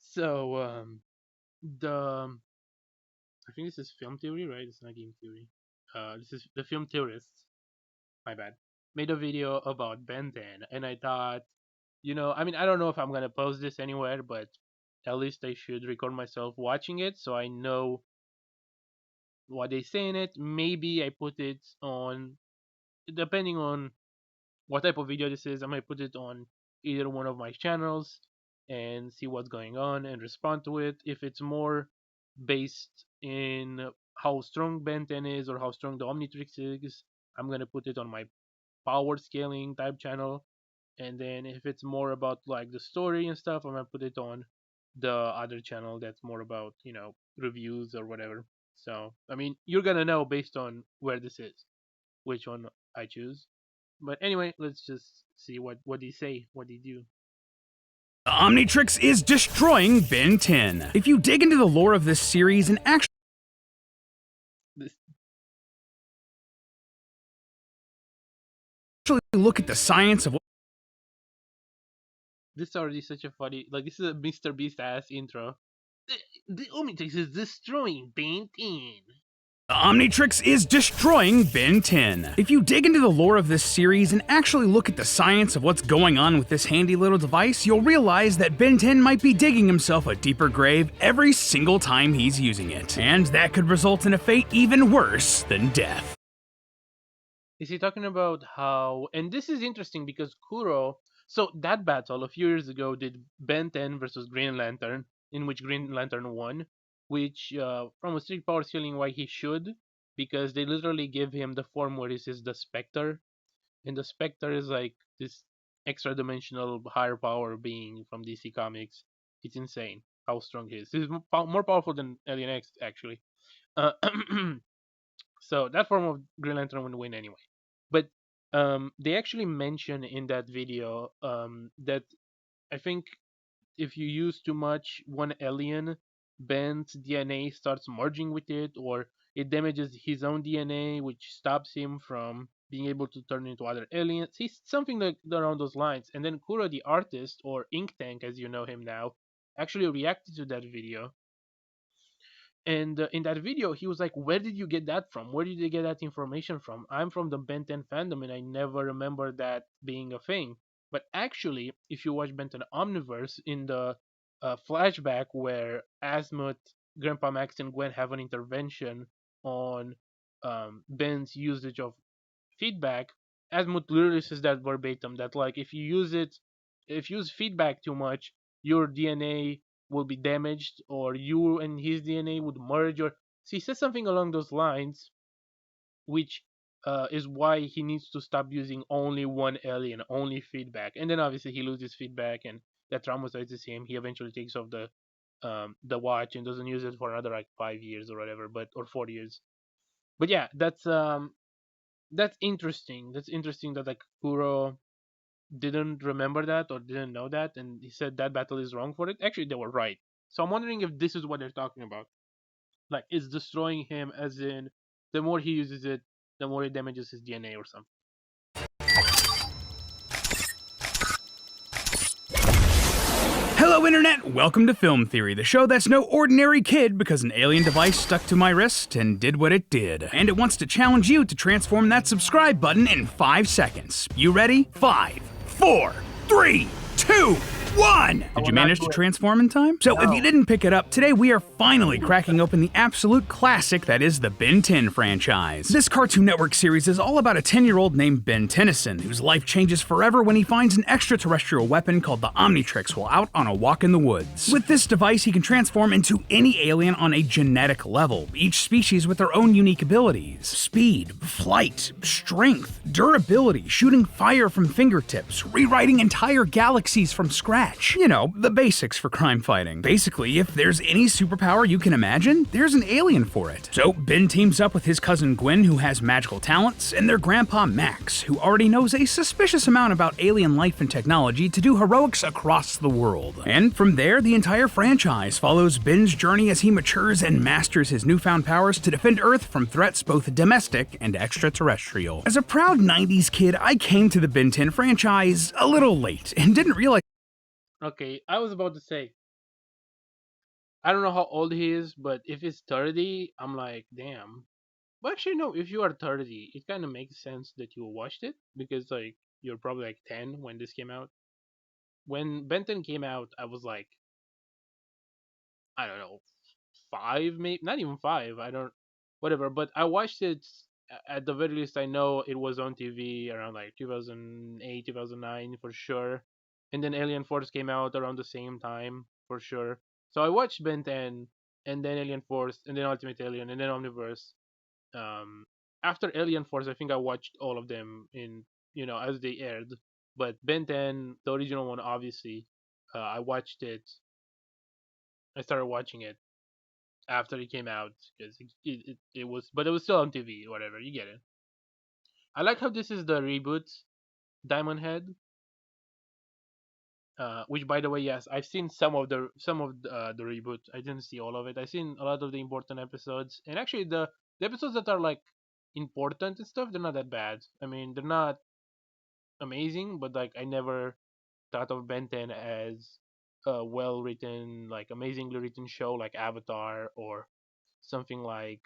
So the I think this is film theory, right? It's not game theory. This is the film theorists. My bad. Made a video about Ben 10, and I thought, I mean, I don't know if I'm gonna post this anywhere, but at least I should record myself watching it so I know what they say in it. Maybe I put it on, depending on what type of video this is, I might put it on either one of my channels and see what's going on and respond to it. If it's more based in how strong Ben 10 is or how strong the Omnitrix is, I'm gonna put it on my power scaling type channel. And then if it's more about like the story and stuff, I'm gonna put it on the other channel that's more about, reviews or whatever. So I mean, you're gonna know based on where this is, which one I choose. But anyway, let's just see what they say, what they do. Omnitrix is destroying Ben 10. If you dig into the lore of this series and actually This look at the science of this is already such a funny, like, this is a Mr. Beast ass intro. The Omnitrix is destroying Ben 10. Omnitrix is destroying Ben 10. If you dig into the lore of this series and actually look at the science of what's going on with this handy little device, you'll realize that Ben 10 might be digging himself a deeper grave every single time he's using it. And that could result in a fate even worse than death. Is he talking about how, and this is interesting because Kuro, so that battle a few years ago did Ben 10 versus Green Lantern, in which Green Lantern won, which from a strict power scaling, why he should, because they literally give him the form where he says the Spectre, and the Spectre is like this extra dimensional higher power being from DC Comics. It's insane how strong he is. He's more powerful than Alien X, actually. Uh, so that form of Green Lantern would win anyway. But they actually mention in that video that I think if you use too much one alien, Ben's DNA starts merging with it, or it damages his own DNA, which stops him from being able to turn into other aliens. He's something like around those lines. And then Kuro, the artist, or Ink Tank, as you know him now, actually reacted to that video. And in that video, he was like, "Where did you get that from? Where did you get that information from? I'm from the Ben 10 fandom, and I never remember that being a thing." But actually, if you watch Ben 10 Omniverse in the flashback where Azimuth, Grandpa Max, and Gwen have an intervention on Ben's usage of feedback, Azimuth literally says that verbatim. That like if you use feedback too much, your DNA will be damaged, or you and his DNA would merge. Or so he says something along those lines, which is why he needs to stop using only one alien, only feedback. And then obviously he loses feedback, and that traumatizes him. He eventually takes off the watch and doesn't use it for another like 5 years or whatever, or 4 years. But yeah, that's interesting. That's interesting that like Kuro didn't remember that or didn't know that, and he said that battle is wrong for it. Actually, they were right. So I'm wondering if this is what they're talking about. Like, it's destroying him, as in the more he uses it, the more it damages his DNA or something. Hello Internet, welcome to Film Theory, the show that's no ordinary kid because an alien device stuck to my wrist and did what it did. And it wants to challenge you to transform that subscribe button in 5 seconds. You ready? 5, 4, 3, 2, 1! Did you manage to transform in time? So if you didn't pick it up, today we are finally cracking open the absolute classic that is the Ben 10 franchise. This Cartoon Network series is all about a 10-year-old named Ben Tennyson, whose life changes forever when he finds an extraterrestrial weapon called the Omnitrix while out on a walk in the woods. With this device, he can transform into any alien on a genetic level, each species with their own unique abilities. Speed, flight, strength, durability, shooting fire from fingertips, rewriting entire galaxies from scratch, scratch. You know, the basics for crime fighting. Basically, if there's any superpower you can imagine, there's an alien for it. So Ben teams up with his cousin Gwen, who has magical talents, and their grandpa Max, who already knows a suspicious amount about alien life and technology, to do heroics across the world. And from there, the entire franchise follows Ben's journey as he matures and masters his newfound powers to defend Earth from threats both domestic and extraterrestrial. As a proud 90s kid, I came to the Ben 10 franchise a little late and didn't realize. Okay, I was about to say, I don't know how old he is, but if he's 30, I'm like, damn. But actually, no, if you are 30, it kind of makes sense that you watched it because, like, you're probably like 10 when this came out. When Ben 10 came out, I was like, I don't know, 5, maybe, not even 5. I don't, whatever. But I watched it at the very least. I know it was on TV around like 2008, 2009 for sure. And then Alien Force came out around the same time for sure. So I watched Ben 10 and then Alien Force and then Ultimate Alien and then Omniverse. Um, After Alien Force, I think I watched all of them in, as they aired. But Ben 10, the original one, obviously, I watched it. I started watching it after it came out because it was, but it was still on TV. Whatever, you get it. I like how this is the reboot, Diamond Head. Which, by the way, yes, I've seen some of the reboot. I didn't see all of it. I've seen a lot of the important episodes, and actually the episodes that are like important and stuff, they're not that bad. I mean, they're not amazing, but like I never thought of Ben 10 as a well written, like amazingly written show like Avatar or something like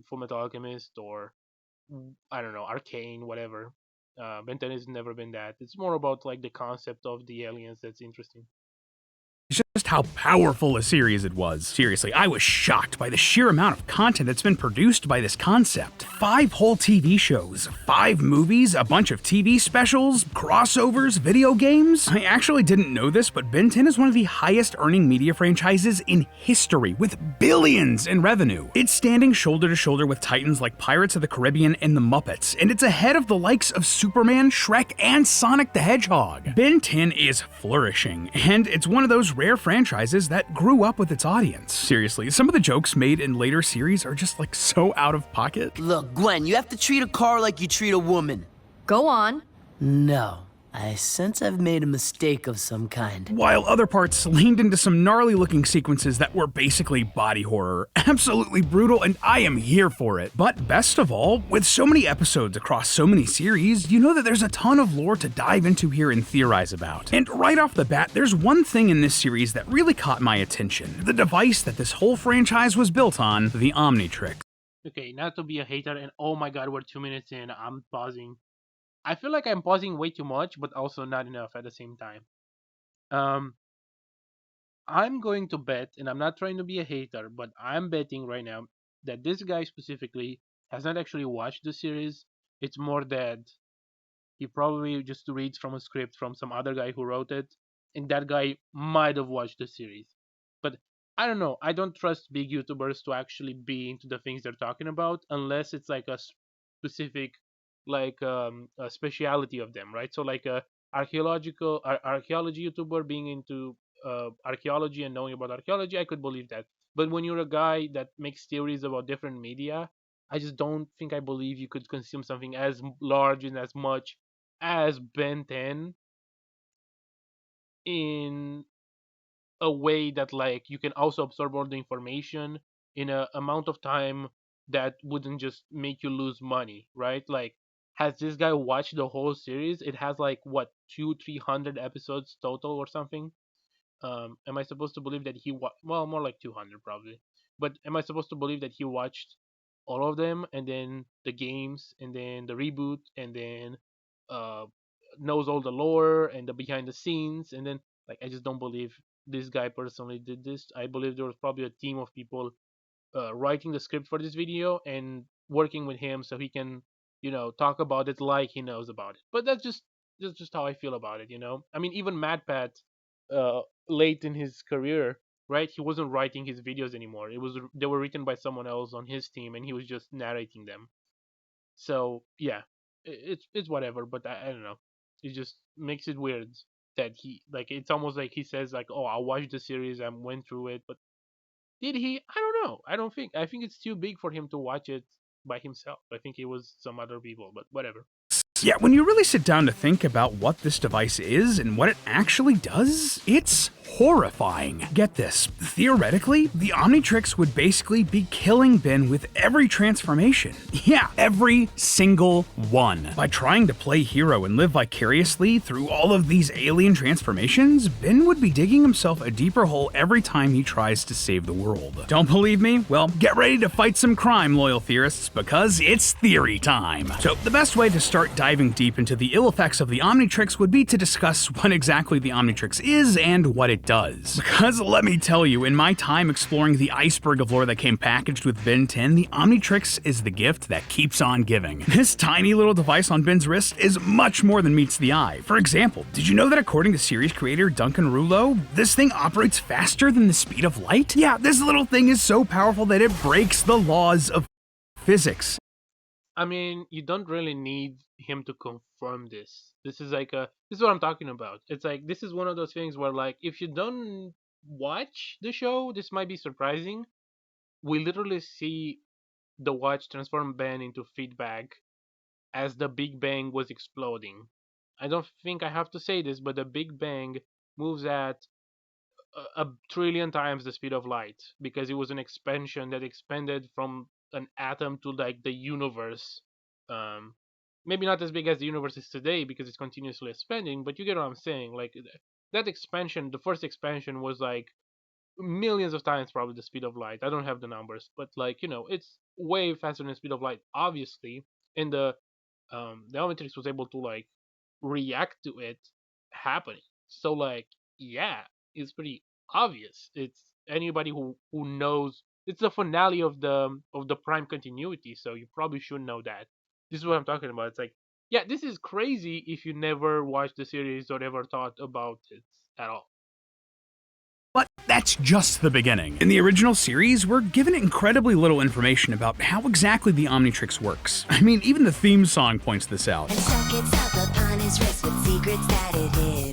Full Metal Alchemist or I don't know, Arcane, whatever. Ben 10 has never been that. It's more about like the concept of the aliens that's interesting. Just how powerful a series it was. Seriously, I was shocked by the sheer amount of content that's been produced by this concept. 5 whole TV shows, 5 movies, a bunch of TV specials, crossovers, video games. I actually didn't know this, but Ben 10 is one of the highest earning media franchises in history, with billions in revenue. It's standing shoulder to shoulder with titans like Pirates of the Caribbean and The Muppets, and it's ahead of the likes of Superman, Shrek, and Sonic the Hedgehog. Ben 10 is flourishing, and it's one of those rare franchises that grew up with its audience. Seriously, some of the jokes made in later series are just like so out of pocket. Look, Gwen, you have to treat a car like you treat a woman. Go on. No, I sense I've made a mistake of some kind. While other parts leaned into some gnarly looking sequences that were basically body horror. Absolutely brutal, and I am here for it. But best of all, with so many episodes across so many series, you know that there's a ton of lore to dive into here and theorize about. And right off the bat, there's one thing in this series that really caught my attention. The device that this whole franchise was built on, the Omnitrix. Okay, not to be a hater, and oh my god, we're 2 minutes in. I'm pausing. I feel like I'm pausing way too much, but also not enough at the same time. Um, I'm going to bet, and I'm not trying to be a hater, but I'm betting right now that this guy specifically has not actually watched the series. It's more that he probably just reads from a script from some other guy who wrote it, and that guy might have watched the series. But I don't know. I don't trust big YouTubers to actually be into the things they're talking about unless it's like a specific, like a speciality of them, right? So like a archaeology YouTuber being into archaeology and knowing about archaeology, I could believe that. But when you're a guy that makes theories about different media, I just don't think I believe you could consume something as large and as much as Ben 10 in a way that like you can also absorb all the information in a amount of time that wouldn't just make you lose money, right? Like, has this guy watched the whole series? It has like what 200-300 episodes total or something. Am I supposed to believe that well, more like 200 probably, but am I supposed to believe that he watched all of them and then the games and then the reboot and then uh knows all the lore and the behind the scenes and then like I just don't believe this guy personally did this. I believe there was probably a team of people writing the script for this video and working with him so he can talk about it like he knows about it. But that's just how I feel about it. I mean, even MadPat, late in his career, right, he wasn't writing his videos anymore. They were written by someone else on his team and he was just narrating them. So yeah, it's whatever, but I don't know, it just makes it weird that he like. It's almost like he says like, "Oh, I watched the series, I went through it," but did he? I don't know. I don't think. I think it's too big for him to watch it by himself. I think it was some other people, but whatever. Yeah, when you really sit down to think about what this device is and what it actually does, it's horrifying. Get this. Theoretically, the Omnitrix would basically be killing Ben with every transformation. Yeah, every single one. By trying to play hero and live vicariously through all of these alien transformations, Ben would be digging himself a deeper hole every time he tries to save the world. Don't believe me? Well, get ready to fight some crime, loyal theorists, because it's theory time. So the best way to start diving deep into the ill effects of the Omnitrix would be to discuss what exactly the Omnitrix is and what it does. Because let me tell you, in my time exploring the iceberg of lore that came packaged with Ben 10, the Omnitrix is the gift that keeps on giving. This tiny little device on Ben's wrist is much more than meets the eye. For example, did you know that according to series creator Duncan Rouleau, this thing operates faster than the speed of light? Yeah, this little thing is so powerful that it breaks the laws of physics. I mean, you don't really need him to confirm this. This is what I'm talking about. It's like this is one of those things where like if you don't watch the show, this might be surprising. We literally see the watch transform Ben into feedback as the Big Bang was exploding. I don't think I have to say this, but the Big Bang moves at a trillion times the speed of light because it was an expansion that expanded from an atom to like the universe. Um, Maybe not as big as the universe is today because it's continuously expanding, but you get what I'm saying. Like that expansion, the first expansion was like millions of times probably the speed of light. I don't have the numbers, but like it's way faster than the speed of light, obviously. And the Omnitrix was able to like react to it happening. So like yeah, it's pretty obvious. It's anybody who knows it's the finale of the prime continuity, so you probably should know that. This is what I'm talking about. It's like yeah, this is crazy if you never watched the series or ever thought about it at all. But that's just the beginning. In the original series, we're given incredibly little information about how exactly the Omnitrix works. I mean, even the theme song points this out.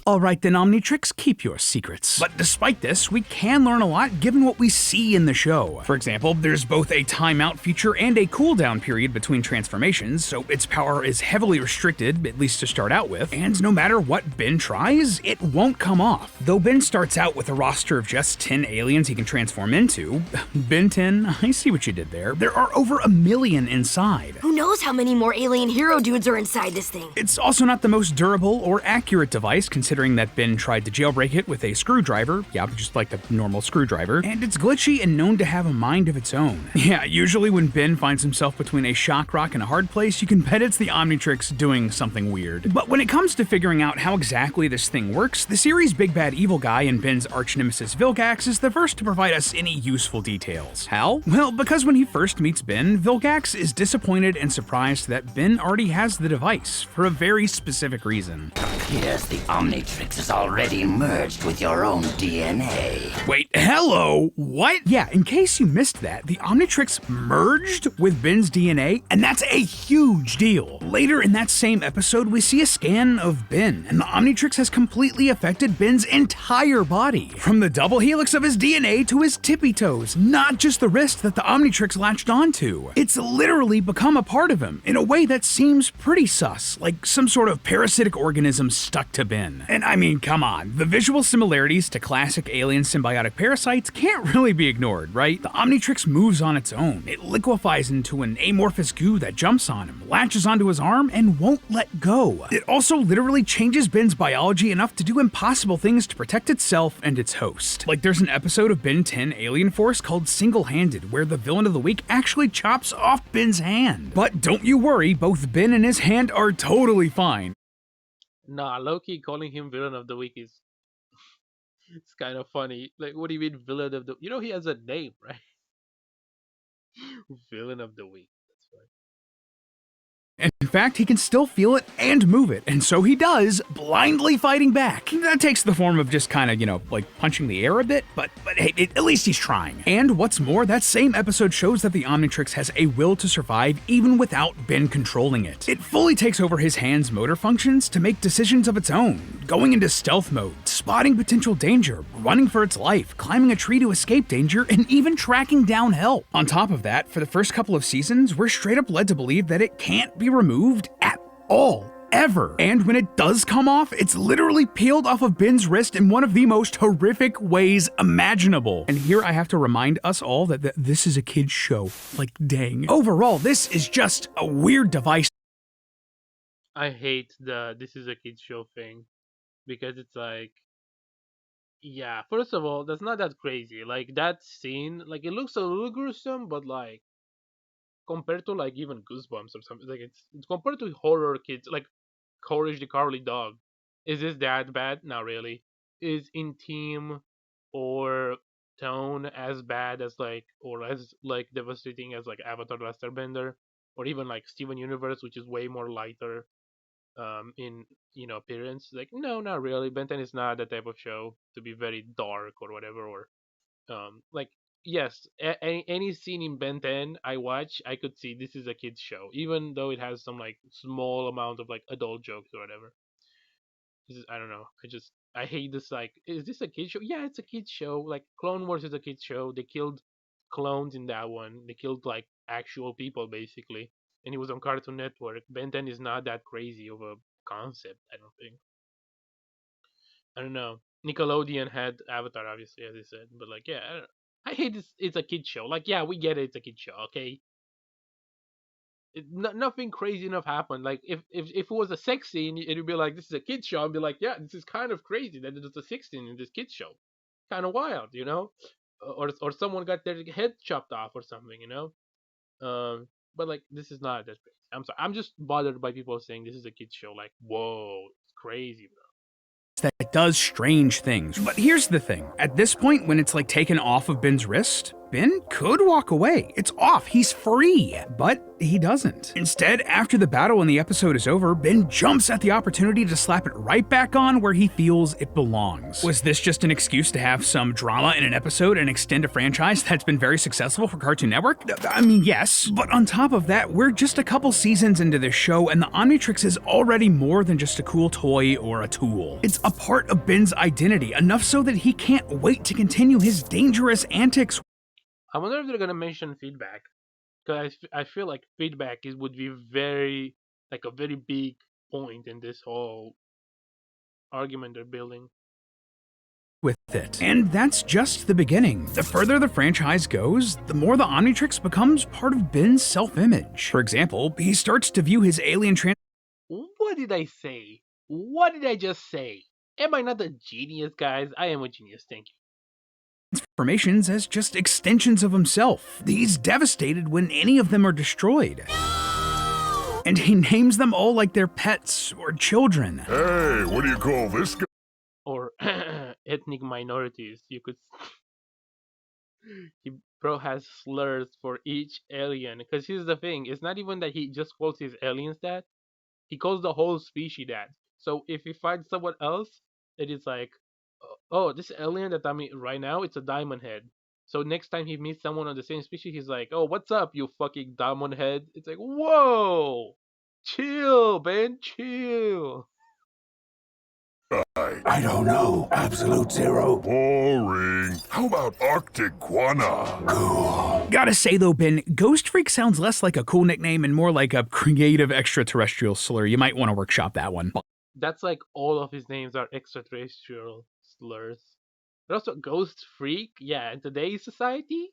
Alright then, Omnitrix, keep your secrets. But despite this, we can learn a lot given what we see in the show. For example, there's both a timeout feature and a cooldown period between transformations, so its power is heavily restricted, at least to start out with, and no matter what Ben tries, it won't come off. Though Ben starts out with a roster of just 10 aliens he can transform into, Ben 10, I see what you did there. There are over 1 million inside. Who knows how many more alien hero dudes are inside this thing? It's also not the most durable or accurate device, considering that Ben tried to jailbreak it with a screwdriver, yeah, just like a normal screwdriver, and it's glitchy and known to have a mind of its own. Yeah, usually when Ben finds himself between a shock rock and a hard place, you can bet it's the Omnitrix doing something weird. But when it comes to figuring out how exactly this thing works, the series' big bad evil guy and Ben's arch nemesis Vilgax is the first to provide us any useful details. How? Well, because when he first meets Ben, Vilgax is disappointed and surprised that Ben already has the device, for a very specific reason. Yes, the Omnitrix is already merged with your own DNA. Wait, hello? What? Yeah, in case you missed that, the Omnitrix merged with Ben's DNA, and that's a huge deal. Later in that same episode, we see a scan of Ben, and the Omnitrix has completely affected Ben's entire body. From the double helix of his DNA to his tippy toes, not just the wrist that the Omnitrix latched onto. It's literally become a part of him, in a way that seems pretty sus, like some sort of parasitic organism stuck to Ben. And I mean, come on, the visual similarities to classic alien symbiotic parasites can't really be ignored, right? The Omnitrix moves on its own. It liquefies into an amorphous goo that jumps on him, latches onto his arm, and won't let go. It also literally changes Ben's biology enough to do impossible things to protect itself and its host. Like there's an episode of Ben 10 Alien Force called Single-Handed, where the villain of the week actually chops off Ben's hand. But don't you worry, both Ben and his hand are totally fine. Nah, Loki calling him villain of the week is it's kind of funny. Like, what do you mean villain of the? You know he has a name, right? Villain of the week. That's right. In fact, he can still feel it and move it, and so he does, blindly fighting back. That takes the form of just kind of, like punching the air a bit, but hey, at least he's trying. And what's more, that same episode shows that the Omnitrix has a will to survive even without Ben controlling it. It fully takes over his hand's motor functions to make decisions of its own, going into stealth mode, spotting potential danger, running for its life, climbing a tree to escape danger, and even tracking down help. On top of that, for the first couple of seasons, we're straight up led to believe that it can't be removed at all. Ever. And when it does come off, it's literally peeled off of Ben's wrist in one of the most horrific ways imaginable. And here I have to remind us all that this is a kid's show. Like, dang. Overall, this is just a weird device. I hate the "this is a kid show" thing because it's like, yeah. First of all, that's not that crazy. Like that scene, like it looks a little gruesome, but like compared to like even Goosebumps or something, like it's compared to horror kids, like Courage the Cowardly Dog. Is this that bad? Not really. Is in theme or tone as bad as like or as like devastating as like Avatar: The Last Airbender or even like Steven Universe, which is way more lighter in appearance. Like no, not really. Ben 10 is not that type of show to be very dark or whatever. Or like yes, any scene in Ben 10 I watch, I could see this is a kids show, even though it has some like small amount of like adult jokes or whatever. This is, I don't know. I hate this. Like, is this a kids show? Yeah, it's a kids show. Like Clone Wars is a kids show. They killed clones in that one. They killed like actual people basically, and it was on Cartoon Network. Ben 10 is not that crazy of a concept. I don't think. I don't know. Nickelodeon had Avatar, obviously, as I said, but like, yeah, I hate this. It's a kid show. Like, yeah, we get it. It's a kid show. Okay, nothing crazy enough happened. Like, if it was a sex scene, it'd be like this is a kid show. I'd be like, yeah, this is kind of crazy that it's a sex scene in this kid show. Kind of wild, or someone got their head chopped off or something, But like, this is not that crazy. I'm sorry. I'm just bothered by people saying this is a kid show. Like, whoa, it's crazy, bro. That does strange things. But here's the thing. At this point, when it's like taken off of Ben's wrist, Ben could walk away. It's off. He's free. But he doesn't. Instead, after the battle and the episode is over, Ben jumps at the opportunity to slap it right back on where he feels it belongs. Was this just an excuse to have some drama in an episode and extend a franchise that's been very successful for Cartoon Network? I mean, yes. But on top of that, we're just a couple seasons into this show, and the Omnitrix is already more than just a cool toy or a tool. It's a part of Ben's identity, enough so that he can't wait to continue his dangerous antics. I wonder if they're gonna mention feedback, because I feel like feedback would be very like a very big point in this whole argument they're building. With it. And that's just the beginning. The further the franchise goes, the more the Omnitrix becomes part of Ben's self-image. For example, he starts to view his alien What did I say? What did I just say? Am I not a genius, guys? I am a genius, thank you. transformations as just extensions of himself. He's devastated when any of them are destroyed. And he names them all like they're pets or children. Hey, what do you call this guy? Or ethnic minorities, you could. He bro has slurs for each alien. Because here's the thing: it's not even that he just calls his aliens that. He calls the whole species that. So if he finds someone else, it is like, oh, this alien that I'm in right now, it's a diamond head. So next time he meets someone on the same species, he's like, oh, what's up, you fucking diamond head? It's like, whoa, chill, man, chill. I don't know. Absolute zero. Boring. How about Arctic Guana? Cool. Gotta say though, Ben, Ghost Freak sounds less like a cool nickname and more like a creative extraterrestrial slur. You might want to workshop that one. That's like all of his names are extraterrestrial slurs. But also Ghost Freak, yeah, in today's society,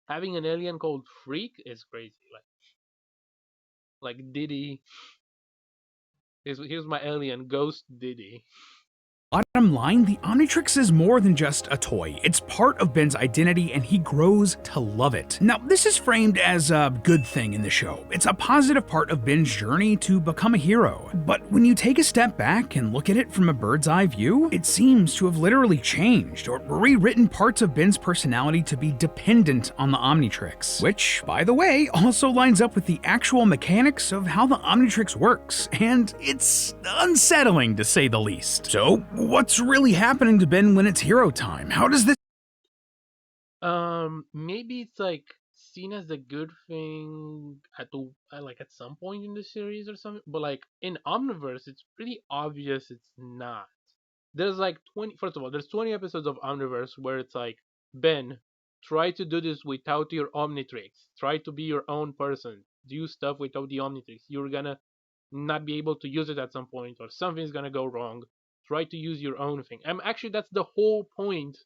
having an alien called Freak is crazy. Like Diddy. Here's my alien, Ghost Diddy. Bottom line, the Omnitrix is more than just a toy. It's part of Ben's identity and he grows to love it. Now, this is framed as a good thing in the show. It's a positive part of Ben's journey to become a hero. But when you take a step back and look at it from a bird's eye view, it seems to have literally changed or rewritten parts of Ben's personality to be dependent on the Omnitrix. Which, by the way, also lines up with the actual mechanics of how the Omnitrix works. And it's unsettling to say the least. So, what's really happening to Ben when it's hero time? How does this Maybe it's like seen as a good thing at some point in the series or something, but like in Omniverse, it's pretty obvious it's not. There's like 20. First of all, there's 20 episodes of Omniverse where it's like, Ben, try to do this without your Omnitrix. Try to be your own person. Do stuff without the Omnitrix. You're gonna not be able to use it at some point, or something's gonna go wrong. Try to use your own thing. Actually, that's the whole point.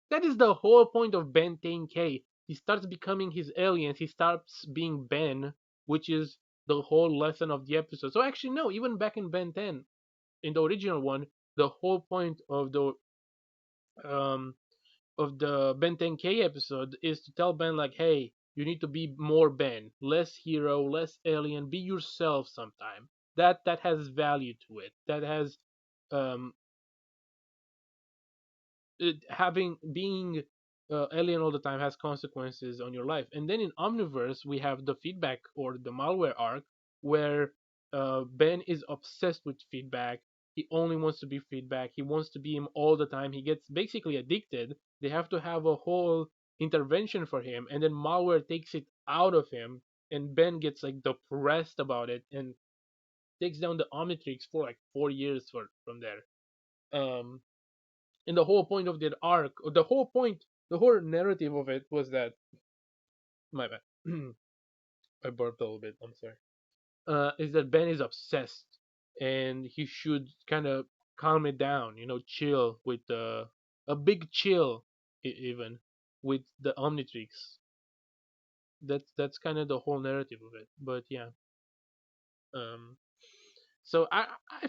That is the whole point of Ben 10K. He starts becoming his aliens. He starts being Ben, which is the whole lesson of the episode. So actually, no, even back in Ben 10, in the original one, the whole point um of the Ben 10K episode is to tell Ben like, hey, you need to be more Ben, less hero, less alien. Be yourself sometime. That has value to it. That has um being alien all the time has consequences on your life. And then in Omniverse, we have the feedback or the malware arc where Ben is obsessed with feedback. He only wants to be feedback. He wants to be him all the time. He gets basically addicted. They have to have a whole intervention for him, and then malware takes it out of him, and Ben gets like depressed about it and takes down the Omnitrix for like 4 years from there. Um, and the whole point of that arc, or the whole narrative of it was that, my bad, I burped a little bit. I'm sorry. Is that Ben is obsessed, and he should kind of calm it down. Chill with a big chill, even with the Omnitrix. That's kind of the whole narrative of it. But yeah. Um, So I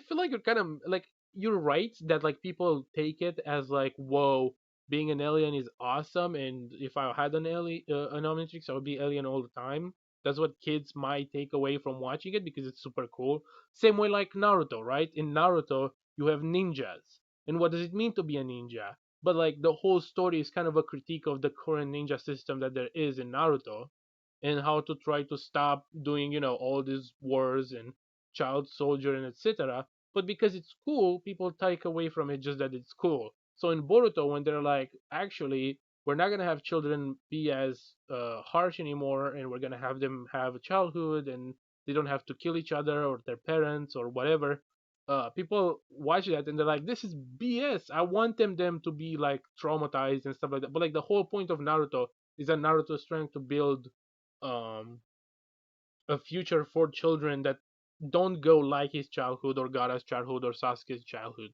feel like you're kind of like, you're right that like people take it as like, whoa, being an alien is awesome, and if I had an Omnitrix, I would be alien all the time. That's what kids might take away from watching it because it's super cool. Same way like Naruto, right? In Naruto, you have ninjas, and what does it mean to be a ninja? But like the whole story is kind of a critique of the current ninja system that there is in Naruto, and how to try to stop doing all these wars and child soldier and etc. But because it's cool, people take away from it just that it's cool. So in Boruto, when they're like, actually, we're not gonna have children be as harsh anymore, and we're gonna have them have a childhood, and they don't have to kill each other or their parents or whatever. People watch that and they're like, this is BS. I want them to be like traumatized and stuff like that. But like the whole point of Naruto is that Naruto is trying to build um a future for children that don't go like his childhood or Gaara's childhood or Sasuke's childhood.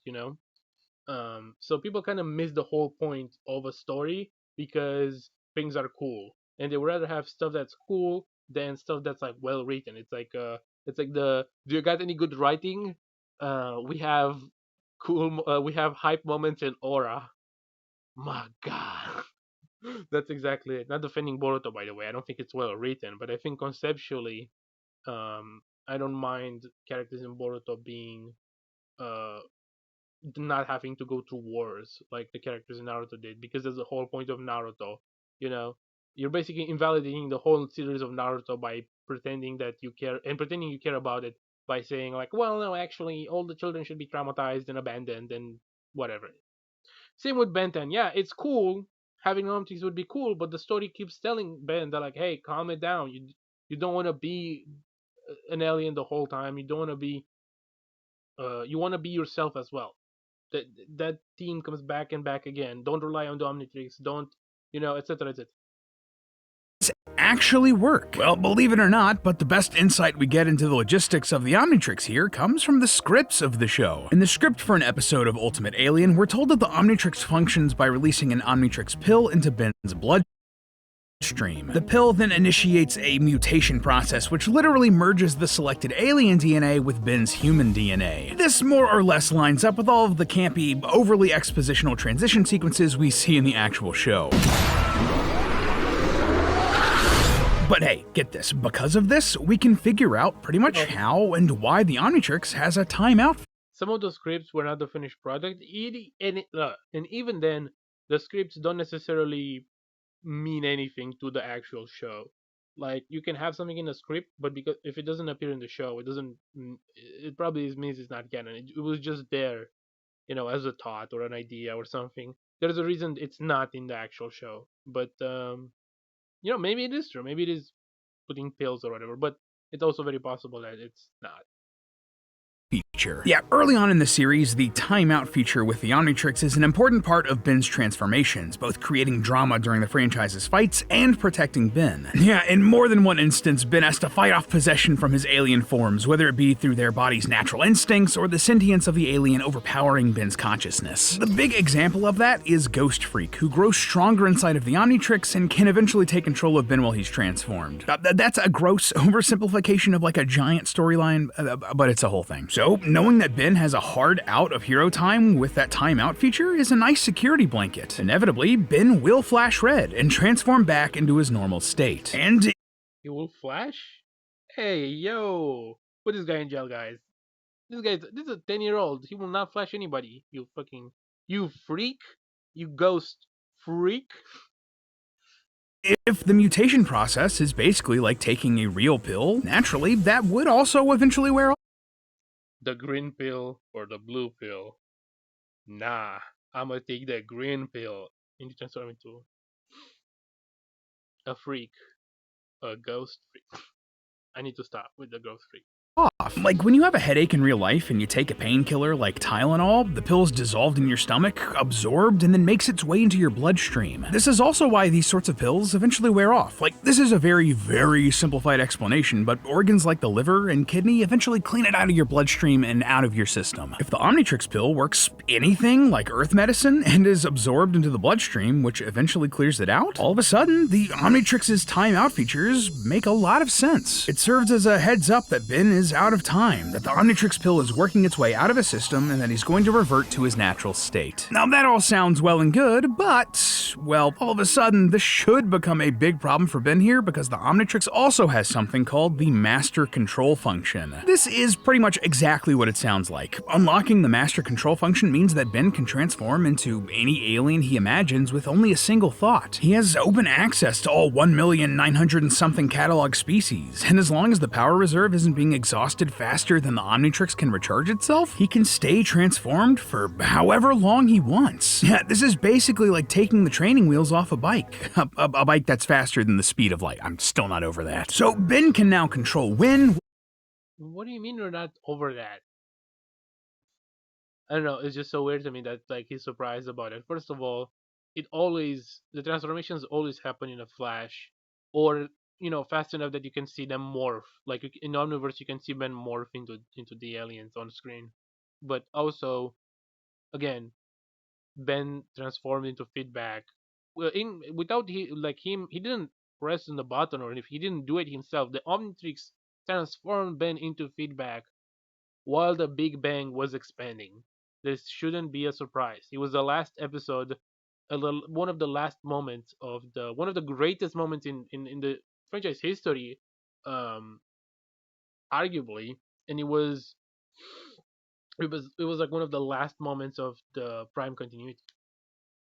So people kind of miss the whole point of a story because things are cool, and they would rather have stuff that's cool than stuff that's like well written. It's like the do you got any good writing? We have we have hype moments and aura. My God. That's exactly it. Not defending Boruto, by the way. I don't think it's well written, but I think conceptually, I don't mind characters in Boruto being uh, not having to go through wars like the characters in Naruto did, because that's the whole point of Naruto. You know, you're basically invalidating the whole series of Naruto by pretending that you care and pretending you care about it by saying like, well, no, actually, all the children should be traumatized and abandoned and whatever. Same with Ben 10. Yeah, it's cool. Having Omnitrix would be cool, but the story keeps telling Ben that like, hey, calm it down. You don't want to be an alien the whole time. You don't want to be. You want to be yourself as well. That theme comes back and back again. Don't rely on the Omnitrix. Don't, etc. etc. actually work? Well, believe it or not, but the best insight we get into the logistics of the Omnitrix here comes from the scripts of the show. In the script for an episode of Ultimate Alien, we're told that the Omnitrix functions by releasing an Omnitrix pill into Ben's blood stream. The pill then initiates a mutation process which literally merges the selected alien DNA with Ben's human DNA. This more or less lines up with all of the campy, overly expositional transition sequences we see in the actual show. But hey, get this, because of this, we can figure out pretty much how and why the Omnitrix has a timeout. Some of those scripts were not the finished product, and even then, the scripts don't necessarily mean anything to the actual show. Like, you can have something in a script, but because if it doesn't appear in the show, it probably means it's not canon. It was just there, as a thought or an idea or something. There's a reason it's not in the actual show. But maybe it is true. Maybe it is putting pills or whatever. But it's also very possible that it's not. Feature. Yeah, early on in the series, the timeout feature with the Omnitrix is an important part of Ben's transformations, both creating drama during the franchise's fights and protecting Ben. Yeah, in more than one instance, Ben has to fight off possession from his alien forms, whether it be through their body's natural instincts or the sentience of the alien overpowering Ben's consciousness. The big example of that is Ghost Freak, who grows stronger inside of the Omnitrix and can eventually take control of Ben while he's transformed. That's a gross oversimplification of like a giant storyline, but it's a whole thing. So, knowing that Ben has a hard out of hero time with that timeout feature is a nice security blanket. Inevitably, Ben will flash red and transform back into his normal state. And he will flash? Hey, yo! Put this guy in jail, guys. This is a 10-year-old. He will not flash anybody. You freak. You ghost freak. If the mutation process is basically like taking a real pill, naturally, that would also eventually wear off. The green pill or the blue pill? Nah, I'm gonna take the green pill and transform into a freak, a ghost freak. I need to stop with the ghost freak. Like when you have a headache in real life and you take a painkiller like Tylenol, the pill's dissolved in your stomach, absorbed, and then makes its way into your bloodstream. This is also why these sorts of pills eventually wear off. Like, this is a very, very simplified explanation, but organs like the liver and kidney eventually clean it out of your bloodstream and out of your system. If the Omnitrix pill works anything like Earth medicine and is absorbed into the bloodstream, which eventually clears it out, all of a sudden, the Omnitrix's timeout features make a lot of sense. It serves as a heads up that Ben is out of time, that the Omnitrix pill is working its way out of his system, and that he's going to revert to his natural state. Now that all sounds well and good, but, well, all of a sudden, this should become a big problem for Ben here because the Omnitrix also has something called the Master Control Function. This is pretty much exactly what it sounds like. Unlocking the Master Control Function means that Ben can transform into any alien he imagines with only a single thought. He has open access to all 1,900,000 and something catalog species, and as long as the power reserve isn't being exhausted faster than the Omnitrix can recharge itself, he can stay transformed for however long he wants. Yeah, this is basically like taking the training wheels off a bike. A bike that's faster than the speed of light. I'm still not over that. So Ben can now control when... What do you mean we're not over that? I don't know, it's just so weird to me that like he's surprised about it. First of all, the transformations always happen in a flash, or fast enough that you can see them morph. Like in Omniverse, you can see Ben morph into the aliens on screen. But also, again, Ben transformed into feedback. Well, he didn't press on the button, or if he didn't do it himself, the Omnitrix transformed Ben into feedback while the Big Bang was expanding. This shouldn't be a surprise. It was the last episode, one of the last moments of one of the greatest moments in the franchise history, arguably, and it was like one of the last moments of the Prime continuity.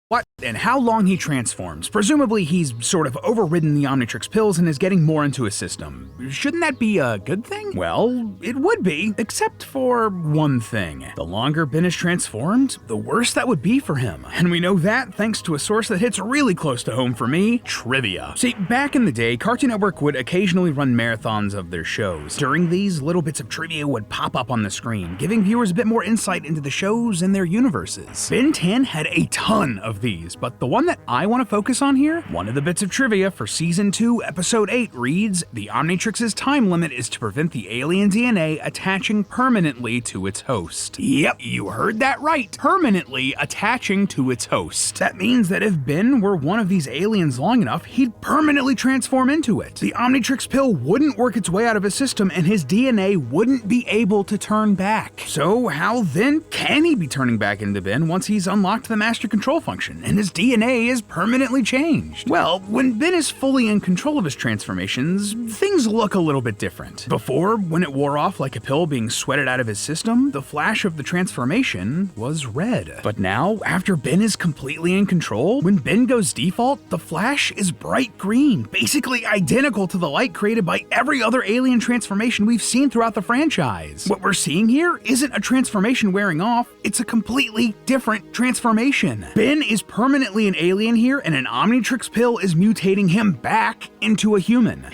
What and how long he transforms. Presumably he's sort of overridden the Omnitrix pills and is getting more into his system. Shouldn't that be a good thing? Well, it would be, except for one thing. The longer Ben is transformed, the worse that would be for him. And we know that thanks to a source that hits really close to home for me, trivia. See, back in the day, Cartoon Network would occasionally run marathons of their shows. During these, little bits of trivia would pop up on the screen, giving viewers a bit more insight into the shows and their universes. Ben 10 had a ton of these, series, but the one that I want to focus on here, one of the bits of trivia for Season 2, Episode 8 reads, the Omnitrix's time limit is to prevent the alien DNA attaching permanently to its host. Yep, you heard that right. Permanently attaching to its host. That means that if Ben were one of these aliens long enough, he'd permanently transform into it. The Omnitrix pill wouldn't work its way out of his system, and his DNA wouldn't be able to turn back. So how then can he be turning back into Ben once he's unlocked the master control function, and his DNA is permanently changed? Well, when Ben is fully in control of his transformations, things look a little bit different. Before, when it wore off like a pill being sweated out of his system, the flash of the transformation was red. But now, after Ben is completely in control, when Ben goes default, the flash is bright green, basically identical to the light created by every other alien transformation we've seen throughout the franchise. What we're seeing here isn't a transformation wearing off, it's a completely different transformation. Ben is permanently an alien here, and an Omnitrix pill is mutating him back into a human.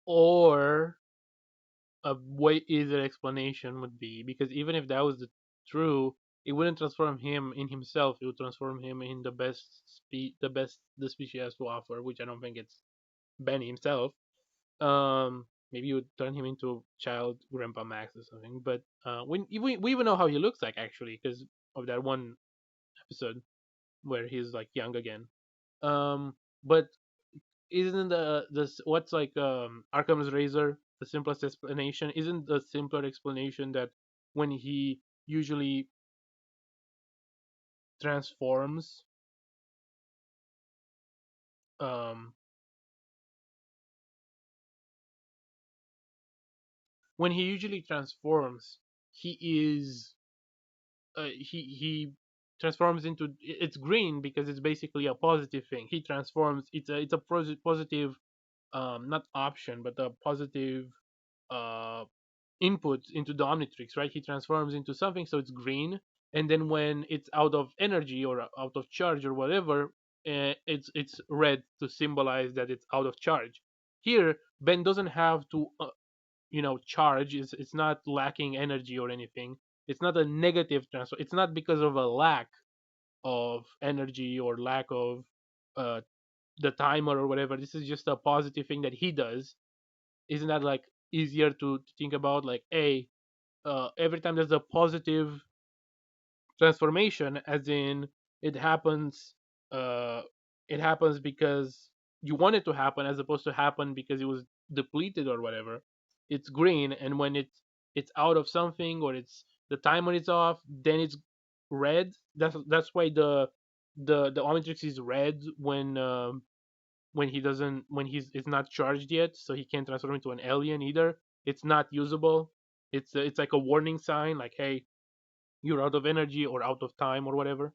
Or a way easier explanation would be, because even if that was true, it wouldn't transform him in himself. It would transform him in the best the species has to offer, which I don't think it's Ben himself. Maybe you would turn him into child Grandpa Max or something. But we even know how he looks like, actually, because of that one episode where he's like young again. But isn't what's like Arkham's razor the simplest explanation? Isn't the simpler explanation that when he usually transforms, um when he usually transforms, he is he transforms into, it's green because it's basically a positive thing. He transforms, it's a positive, not option, but a positive uh input into the Omnitrix, right? He transforms into something, so it's green, and then when it's out of energy or out of charge or whatever, it's red to symbolize that it's out of charge. Here, Ben doesn't have to, charge. It's not lacking energy or anything. It's not a negative transfer. It's not because of a lack of energy or lack of uh, the timer or whatever. This is just a positive thing that he does. Isn't that like easier to think about? Like, every time there's a positive transformation, as in it happens, uh, it happens because you want it to happen, as opposed to happen because it was depleted or whatever. It's green, and when it's out of something, or it's the timer is off, then it's red. That's why the Omnitrix is red when he doesn't when he's it's not charged yet, so he can't transform into an alien either. It's not usable. It's like a warning sign, like, hey, you're out of energy or out of time or whatever,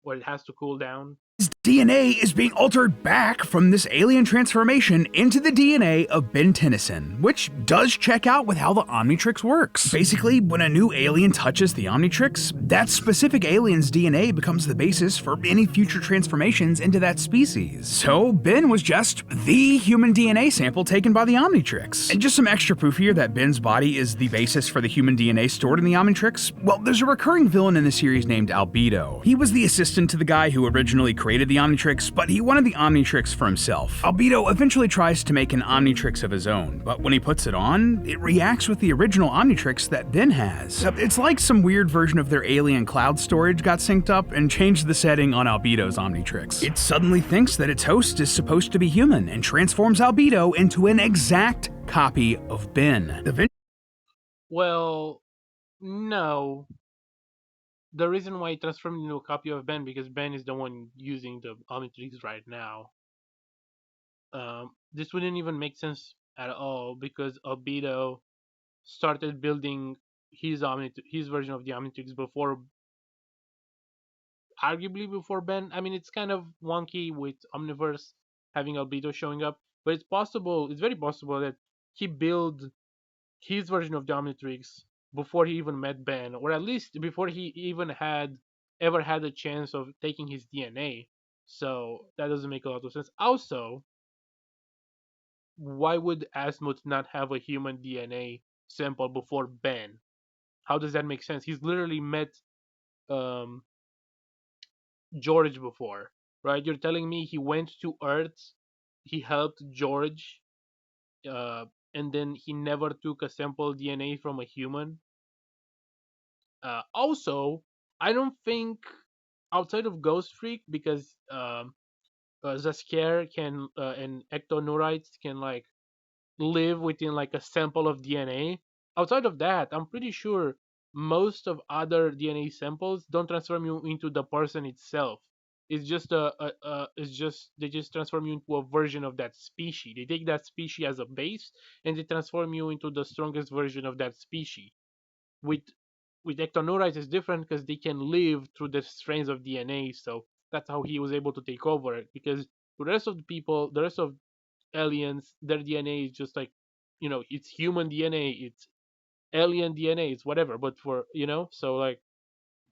or it has to cool down. His DNA is being altered back from this alien transformation into the DNA of Ben Tennyson, which does check out with how the Omnitrix works. Basically, when a new alien touches the Omnitrix, that specific alien's DNA becomes the basis for any future transformations into that species. So Ben was just the human DNA sample taken by the Omnitrix. And just some extra proof here that Ben's body is the basis for the human DNA stored in the Omnitrix, well, there's a recurring villain in the series named Albedo. He was the assistant to the guy who originally created the Omnitrix, but he wanted the Omnitrix for himself. Albedo eventually tries to make an Omnitrix of his own, but when he puts it on, it reacts with the original Omnitrix that Ben has. It's like some weird version of their alien cloud storage got synced up and changed the setting on Albedo's Omnitrix. It suddenly thinks that its host is supposed to be human and transforms Albedo into an exact copy of Ben. Well, no. The reason why it transformed into a copy of Ben, because Ben is the one using the Omnitrix right now. This wouldn't even make sense at all, because Albedo started building his version of the Omnitrix before, arguably before Ben. I mean, it's kind of wonky with Omniverse having Albedo showing up, but it's possible. It's very possible that he built his version of the Omnitrix before he even met Ben, or at least before he even ever had a chance of taking his DNA. So that doesn't make a lot of sense. Also, why would Asmuth not have a human DNA sample before Ben? How does that make sense? He's literally met um George before, right? You're telling me he went to Earth, he helped George, uh, and then he never took a sample DNA from a human. Also, I don't think outside of Ghost Freak, because Zaskier can and ectonurites can like live within like a sample of DNA. Outside of that, I'm pretty sure most of other DNA samples don't transform you into the person itself. It's just they just transform you into a version of that species. They take that species as a base and they transform you into the strongest version of that species. With ectonurites is different because they can live through the strains of DNA. So that's how he was able to take over it. Because the rest of the people, the rest of aliens, their DNA is just like, it's human DNA, it's alien DNA, it's whatever. But for so like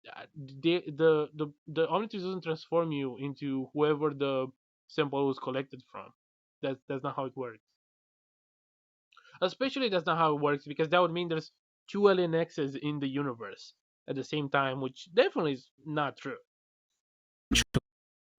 the Omnitrix doesn't transform you into whoever the sample was collected from. That's not how it works. Especially that's not how it works because that would mean there's two alien X's in the universe at the same time, which definitely is not true.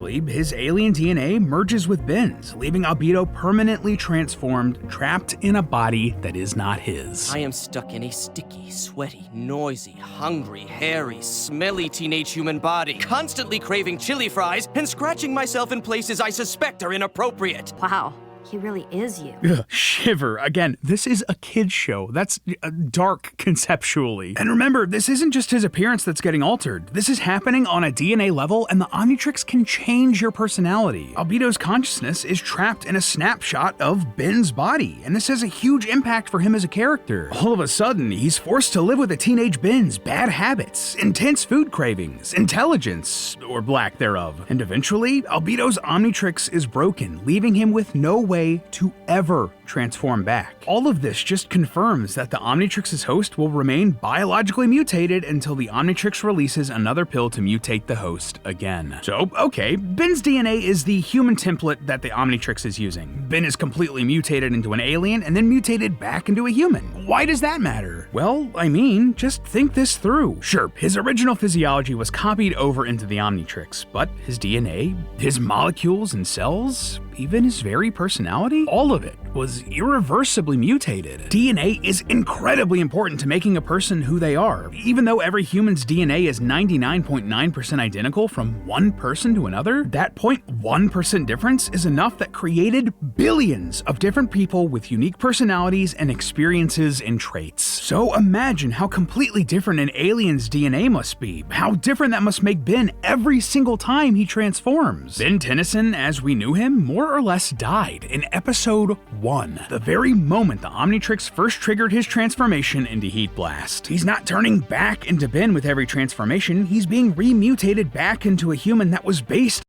His alien DNA merges with Ben's, leaving Albedo permanently transformed, trapped in a body that is not his. I am stuck in a sticky, sweaty, noisy, hungry, hairy, smelly teenage human body, constantly craving chili fries and scratching myself in places I suspect are inappropriate. Wow, he really is you. Ugh, shiver. Again, this is a kid's show. That's dark conceptually. And remember, this isn't just his appearance that's getting altered. This is happening on a DNA level, and the Omnitrix can change your personality. Albedo's consciousness is trapped in a snapshot of Ben's body, and this has a huge impact for him as a character. All of a sudden, he's forced to live with a teenage Ben's bad habits, intense food cravings, intelligence, or lack thereof. And eventually, Albedo's Omnitrix is broken, leaving him with no way to ever transform back. All of this just confirms that the Omnitrix's host will remain biologically mutated until the Omnitrix releases another pill to mutate the host again. So, okay, Ben's DNA is the human template that the Omnitrix is using. Ben is completely mutated into an alien and then mutated back into a human. Why does that matter? Well, I mean, just think this through. Sure, his original physiology was copied over into the Omnitrix, but his DNA, his molecules and cells, even his very personality, all of it was irreversibly mutated. DNA is incredibly important to making a person who they are. Even though every human's DNA is 99.9% identical from one person to another, that 0.1% difference is enough that created billions of different people with unique personalities and experiences and traits. So imagine how completely different an alien's DNA must be, how different that must make Ben every single time he transforms. Ben Tennyson, as we knew him, more or less died in episode 1, the very moment the Omnitrix first triggered his transformation into Heat Blast. He's not turning back into Ben with every transformation, he's being remutated back into a human that was based.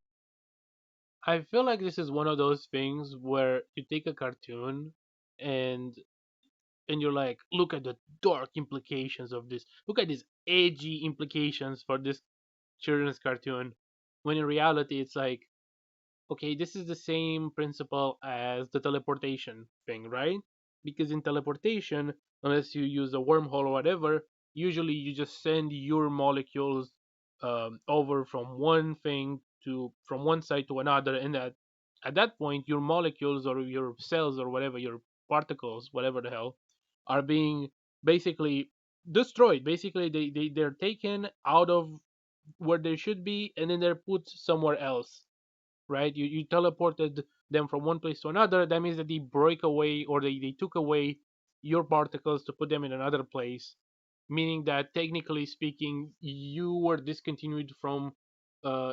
I feel like this is one of those things where you take a cartoon and you're like, look at the dark implications of this. Look at these edgy implications for this children's cartoon. When in reality, it's like, okay, this is the same principle as the teleportation thing, right? Because in teleportation, unless you use a wormhole or whatever, usually you just send your molecules over from from one side to another, and at that point, your molecules or your cells or whatever, your particles, whatever the hell, are being basically destroyed. Basically, they're taken out of where they should be, and then they're put somewhere else, right? You teleported them from one place to another. That means that they break away or they took away your particles to put them in another place, meaning that technically speaking, you were discontinued from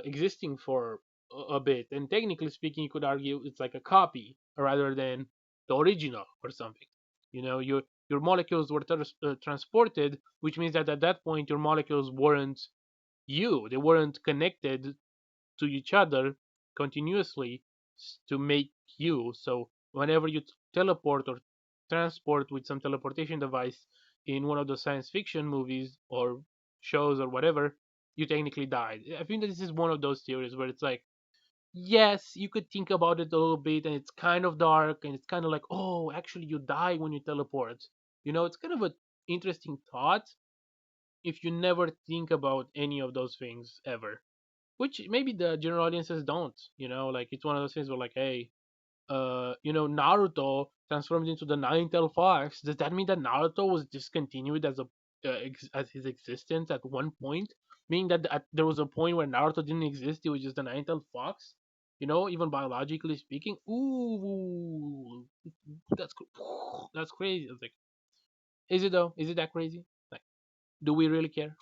existing for a bit. And technically speaking, you could argue it's like a copy rather than the original or something. Your molecules were transported, which means that at that point your molecules weren't you. They weren't connected to each other continuously to make you. So whenever you teleport or transport with some teleportation device in one of the science fiction movies or shows or whatever, you technically died. I think that this is one of those theories where it's like, yes, you could think about it a little bit and it's kind of dark and it's kind of like, oh, actually you die when you teleport. It's kind of an interesting thought if you never think about any of those things ever. which maybe the general audiences don't. Like it's one of those things where like, hey, Naruto transformed into the nine-tailed fox. Does that mean that Naruto was discontinued as as his existence at one point? Meaning that there was a point where Naruto didn't exist; he was just a nine-tailed fox. Even biologically speaking. Ooh, that's that's crazy. It's like, is it though? Is it that crazy? Like, do we really care?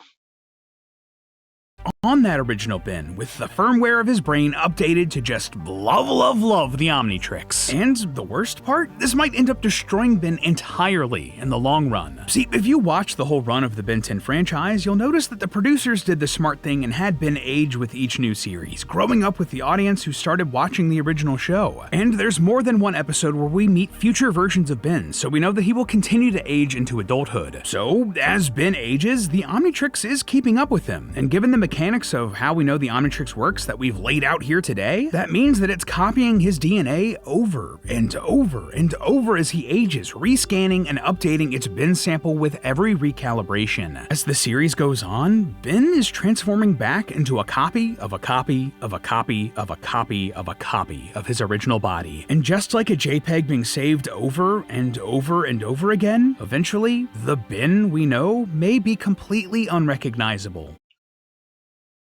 On that original bin, with the firmware of his brain updated to just love the Omnitrix. And the worst part? This might end up destroying Ben entirely in the long run. See, if you watch the whole run of the Ben 10 franchise, you'll notice that the producers did the smart thing and had Ben age with each new series, growing up with the audience who started watching the original show. And there's more than one episode where we meet future versions of Ben, so we know that he will continue to age into adulthood. So, as Ben ages, the Omnitrix is keeping up with him, and given the mechanics of how we know the Omnitrix works that we've laid out here today, that means that it's copying his DNA over and over and over as he ages, rescanning and updating its Ben sample with every recalibration. As the series goes on, Ben is transforming back into a copy of a copy of a copy of a copy of a copy of his original body. And just like a JPEG being saved over and over and over again, eventually, the Ben we know may be completely unrecognizable.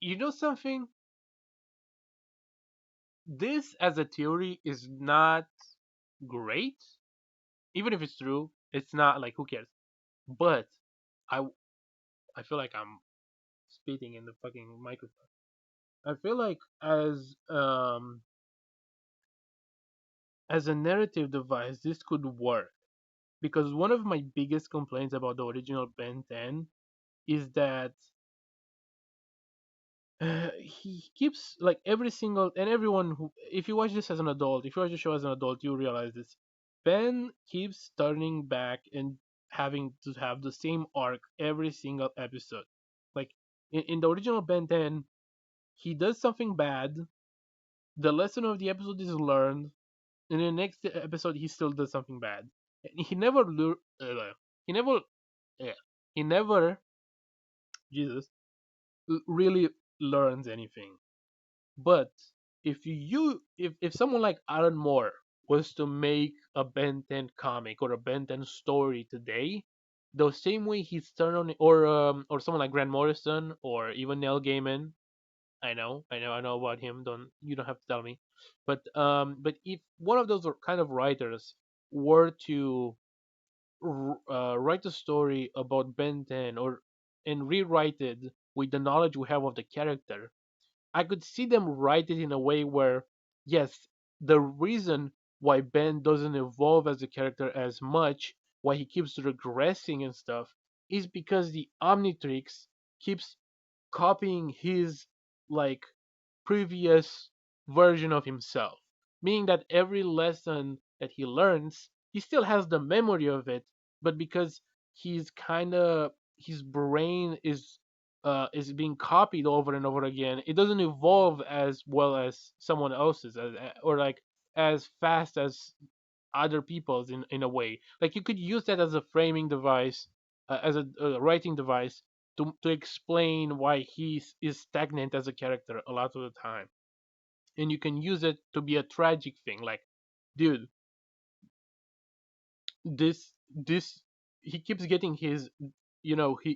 You know something? This as a theory is not great. Even if it's true, it's not like, who cares? But I I feel like I'm spitting in the fucking microphone. I feel like as a narrative device, this could work because one of my biggest complaints about the original Ben 10 is that he keeps like every single and everyone who, if you watch this as an adult, if you watch the show as an adult, you realize this. Ben keeps turning back and having to have the same arc every single episode. Like in the original Ben 10, he does something bad, the lesson of the episode is learned, and in the next episode he still does something bad. And he never yeah, he never Jesus really learns anything. But if someone like Alan Moore was to make a Ben 10 comic or a Ben 10 story today, the same way he's turned on, or someone like Grant Morrison or even Neil Gaiman, I know about him. You don't have to tell me, but if one of those kind of writers were to write a story about Ben 10 or and rewrite it with the knowledge we have of the character, I could see them write it in a way where, yes, the reason why Ben doesn't evolve as a character as much, why he keeps regressing and stuff, is because the Omnitrix keeps copying his like previous version of himself. Meaning that every lesson that he learns, he still has the memory of it, but because he's kind of his brain is being copied over and over again, it doesn't evolve as well as someone else's, or like as fast as other people's in a way. Like you could use that as a framing device, as a writing device to explain why he is stagnant as a character a lot of the time, and you can use it to be a tragic thing. Like, dude, this he keeps getting his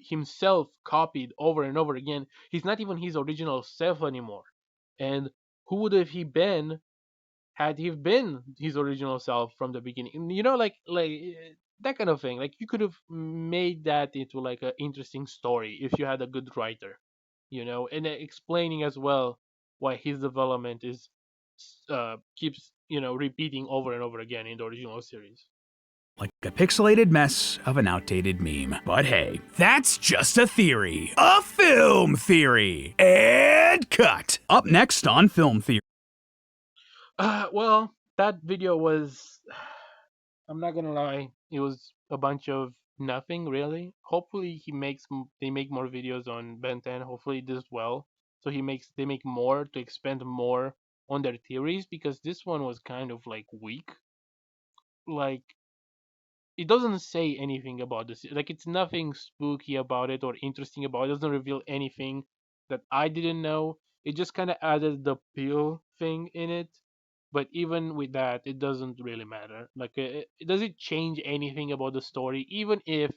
himself copied over and over again. He's not even his original self anymore. And who would have he been had he been his original self from the beginning? Like that kind of thing. Like you could have made that into like an interesting story if you had a good writer, and explaining as well why his development is keeps repeating over and over again in the original series. Like a pixelated mess of an outdated meme. But hey, that's just a theory. A film theory. And cut. Up next on Film Theory. Well, that video was, I'm not gonna lie, it was a bunch of nothing really. Hopefully they make more videos on Ben 10. Hopefully it does well. So they make more to expand more on their theories, because this one was kind of like weak. Like it doesn't say anything about this. Like it's nothing spooky about it or interesting about it. It doesn't reveal anything that I didn't know. It just kind of added the pill thing in it. But even with that, it doesn't really matter. Like, does it change anything about the story? Even if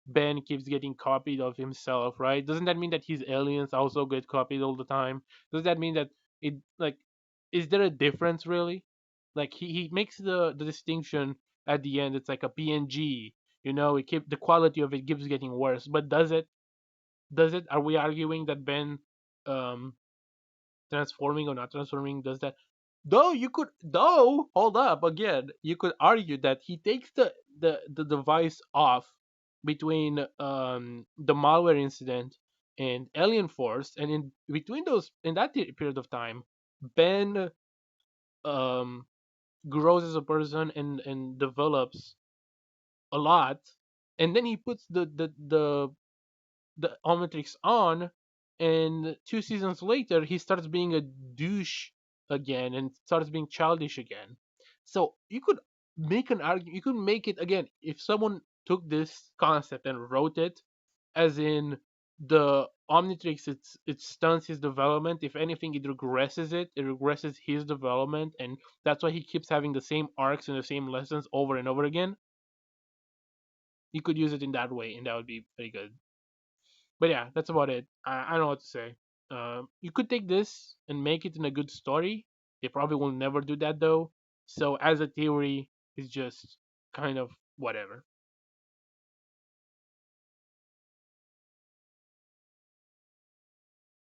Ben keeps getting copied of himself, right? Doesn't that mean that his aliens also get copied all the time? Does that mean that it like is there a difference really? Like he makes the distinction at the end. It's like a PNG. It keep the quality of it keeps getting worse. But does it? Does it? Are we arguing that Ben um transforming or not transforming does that? Though hold up again, you could argue that he takes the device off between the malware incident and Alien Force, and in between those in that period of time, Ben um grows as a person and develops a lot, and then he puts the Omnitrix on, and 2 seasons later, he starts being a douche again and starts being childish again. So you could make an argument. You could make it again if someone took this concept and wrote it, as in the Omnitrix. It stunts his development. If anything, it regresses it. It regresses his development, and that's why he keeps having the same arcs and the same lessons over and over again. You could use it in that way, and that would be very good. But yeah, that's about it. I don't know what to say. You could take this and make it in a good story. They probably will never do that though. So as a theory, it's just kind of whatever.